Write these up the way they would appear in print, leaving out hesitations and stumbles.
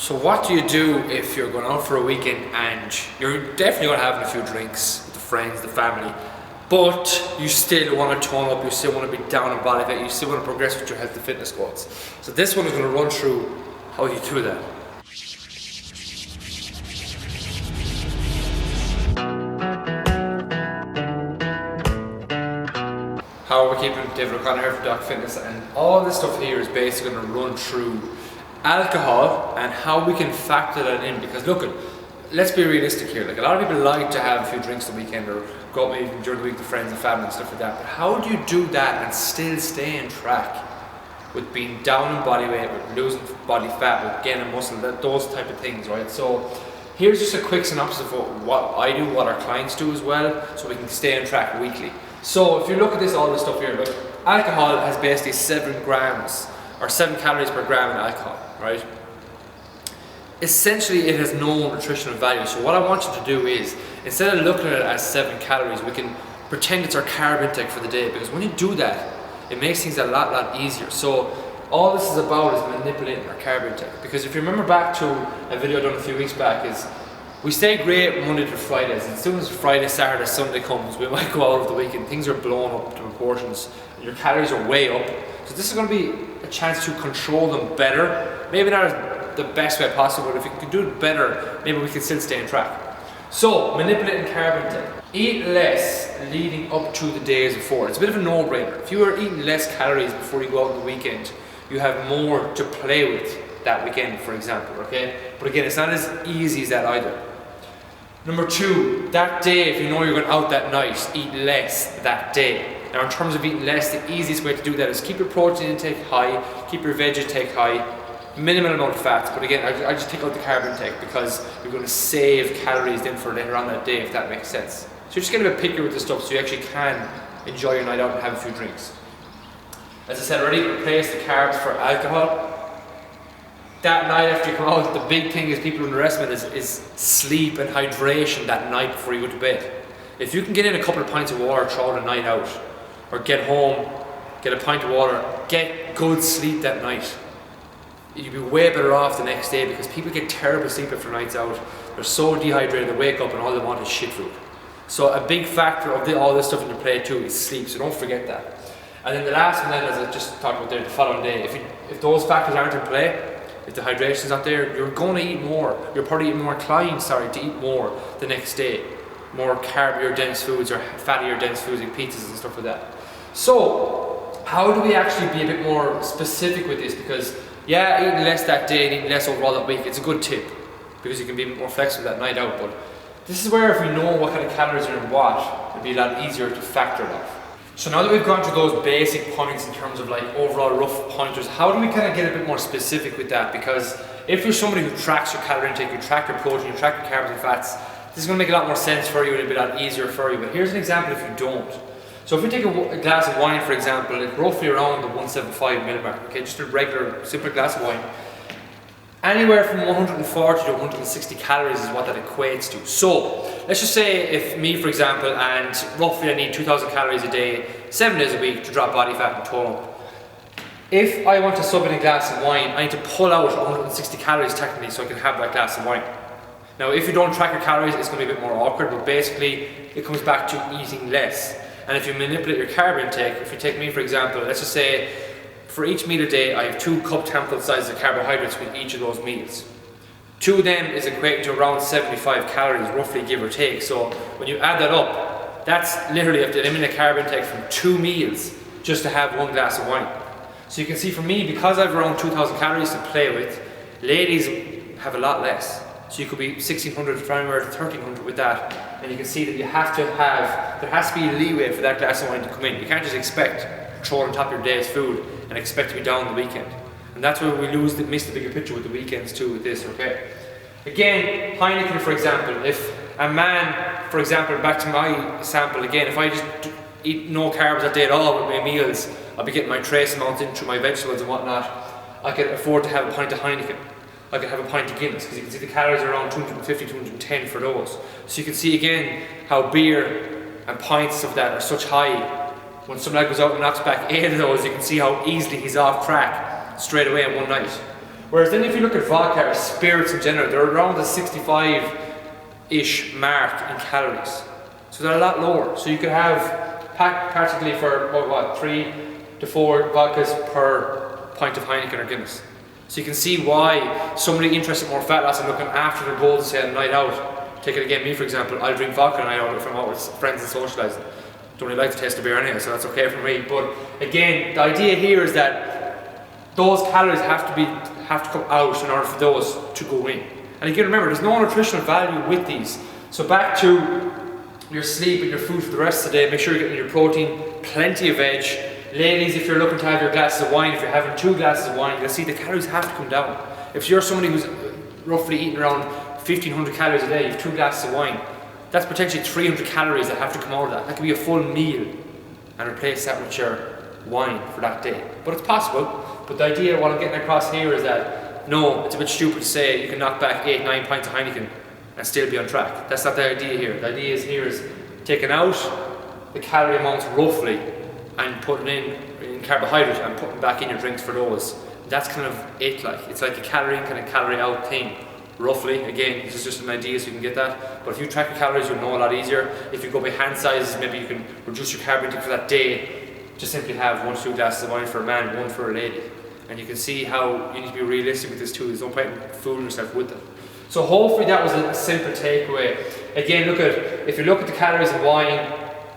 So what do you do if you're going out for a weekend and you're definitely going to have a few drinks with the friends, the family, but you still want to tone up, you still want to be down in body fat, you still want to progress with your health and fitness goals. So this one is going to run through how you do that. How are we keeping? David O'Connor here for Doc Fitness, and all this stuff here is basically going to run through alcohol and how we can factor that in, because look, let's be realistic here. Like, a lot of people like to have a few drinks the weekend or go out maybe during the week with friends and family and stuff like that, but how do you do that and still stay on track with being down in body weight, with losing body fat, with gaining muscle, those type of things, right? So here's just a quick synopsis of what I do, what our clients do as well, so we can stay on track weekly. So if you look at this, all this stuff here, look, alcohol has basically 7 grams or 7 calories per gram in alcohol, right? Essentially, it has no nutritional value. So what I want you to do is, instead of looking at it as 7 calories, we can pretend it's our carb intake for the day, because when you do that, it makes things a lot easier. So all this is about is manipulating our carb intake. Because if you remember back to a video I done a few weeks back, is we stay great Monday to Fridays, and as soon as Friday, Saturday, Sunday comes, we might go out of the weekend, things are blown up to proportions, and your calories are way up. So this is going to be a chance to control them better. Maybe not the best way possible, but if you can do it better, maybe we can still stay on track. So, manipulating carb intake. Eat less leading up to the days before. It's a bit of a no-brainer. If you are eating less calories before you go out on the weekend, you have more to play with that weekend, for example, okay? But again, it's not as easy as that either. Number 2, that day, if you know you're going out that night, eat less that day. Now, in terms of eating less, the easiest way to do that is keep your protein intake high, keep your veg intake high, minimal amount of fats. But again, I just take out the carb intake because you're going to save calories then for later on that day, if that makes sense. So you're just getting a bit pickier with this stuff so you actually can enjoy your night out and have a few drinks. As I said already, replace the carbs for alcohol. That night after you come out, the big thing is people underestimate is sleep and hydration that night before you go to bed. If you can get in a couple of pints of water throughout the night out, or get home, get a pint of water, get good sleep that night, you'll be way better off the next day, because people get terrible sleep after nights out. They're so dehydrated, they wake up and all they want is shit food. So a big factor of all this stuff in your play too is sleep, so don't forget that. And then the last one then, as I just talked about there, the following day, if those factors aren't in play, if the hydration's not there, you're going to eat more. You're probably more inclined, to eat more the next day. More carbier dense foods or fattier dense foods like pizzas and stuff like that. So, how do we actually be a bit more specific with this? Because, yeah, eating less that day and eating less overall that week, it's a good tip, because you can be a bit more flexible that night out. But this is where, if we know what kind of calories are in what, it'll be a lot easier to factor that. So now that we've gone through those basic points in terms of like overall rough pointers, how do we kind of get a bit more specific with that? Because if you're somebody who tracks your calorie intake, you track your protein, you track your carbs and fats, this is going to make a lot more sense for you and it'll be a lot easier for you. But here's an example if you don't. So if we take a glass of wine, for example, it's roughly around the 175 milliliter, okay, just a regular, simple glass of wine. Anywhere from 140 to 160 calories is what that equates to. So, let's just say if me, for example, and roughly I need 2,000 calories a day, 7 days a week to drop body fat and tone up. If I want to sub in a glass of wine, I need to pull out 160 calories technically so I can have that glass of wine. Now, if you don't track your calories, it's going to be a bit more awkward, but basically it comes back to eating less. And if you manipulate your carb intake, if you take me, for example, let's just say for each meal a day, I have 2 cup handful sizes of carbohydrates with each of those meals. 2 of them is equating to around 75 calories, roughly, give or take. So when you add that up, that's literally, you have to eliminate carb intake from 2 meals just to have 1 glass of wine. So you can see for me, because I have around 2,000 calories to play with, ladies have a lot less. So you could be 1,600 to 1,300 with that. And you can see that you have to have, there has to be leeway for that glass of wine to come in. You can't just expect to throw it on top of your day's food and expect to be down the weekend. And that's where we miss the bigger picture with the weekends too with this, okay? Again, Heineken, for example, if a man, for example, back to my sample again, if I just eat no carbs that day at all with my meals, I'll be getting my trace amounts in through my vegetables and whatnot, I can afford to have a pint of Heineken. I can have a pint of Guinness, because you can see the calories are around 250, 210 for those. So you can see again how beer and pints of that are such high. When somebody goes out and knocks back 8 of those, you can see how easily he's off track straight away in one night. Whereas then if you look at vodka or spirits in general, they're around the 65-ish mark in calories. So they're a lot lower. So you could have practically for what 3 to 4 vodkas per pint of Heineken or Guinness. So you can see why somebody interested in more fat loss and looking after their goals, say, a night out. Take it again, me for example, I'll drink vodka on a night out if I'm out with friends and socialising. Don't really like to taste the beer anyway, so that's okay for me. But again, the idea here is that those calories have to come out in order for those to go in. And again, remember, there's no nutritional value with these. So back to your sleep and your food for the rest of the day, make sure you're getting your protein, plenty of veg. Ladies, if you're looking to have your glasses of wine, if you're having 2 glasses of wine, you'll see the calories have to come down. If you're somebody who's roughly eating around 1,500 calories a day, you have 2 glasses of wine, that's potentially 300 calories that have to come out of that. That could be a full meal and replace that with your wine for that day. But it's possible. But the idea, what I'm getting across here is that, no, it's a bit stupid to say you can knock back 8-9 pints of Heineken and still be on track. That's not the idea here. The idea is taking out the calorie amounts roughly and putting in carbohydrate and putting back in your drinks for those. That's kind of it, like. It's like a calorie in, kind of calorie out thing. Roughly, again, this is just an idea so you can get that. But if you track your calories, you'll know a lot easier. If you go by hand sizes, maybe you can reduce your carb intake for that day. Just simply have 1 to 2 glasses of wine for a man, 1 for a lady. And you can see how you need to be realistic with this too. There's no point in fooling yourself with it. So hopefully that was a simple takeaway. Again, if you look at the calories in wine,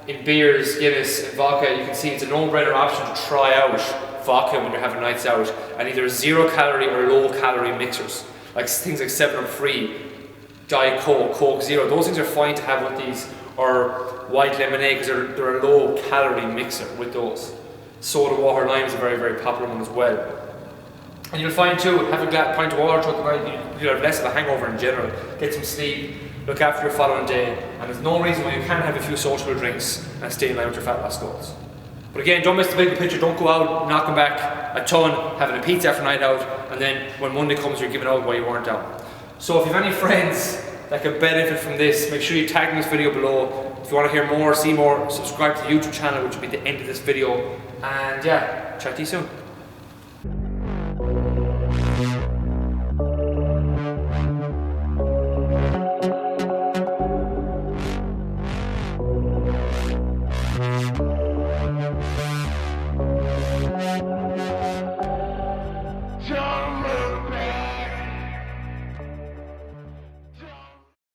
in beers, Guinness, and vodka, you can see it's a no-brainer option to try out vodka when you're having nights out, and either 0 calorie or low calorie mixers. Like things like 7 Up Free, Diet Coke, Coke Zero, those things are fine to have with these, or white lemonade because they're a low calorie mixer with those. Soda water lime is a very, very popular one as well. And you'll find too, have a pint of water throughout the night, you'll have less of a hangover in general, get some sleep, look after your following day, and there's no reason why you can't have a few social drinks and stay in line with your fat loss goals. But again, don't miss the bigger picture, don't go out knocking back a ton, having a pizza after night out, and then when Monday comes you're giving out why you weren't down. So if you have any friends that could benefit from this, make sure you tag in this video below. If you want to hear more, see more, subscribe to the YouTube channel, which will be at the end of this video. And yeah, chat to you soon.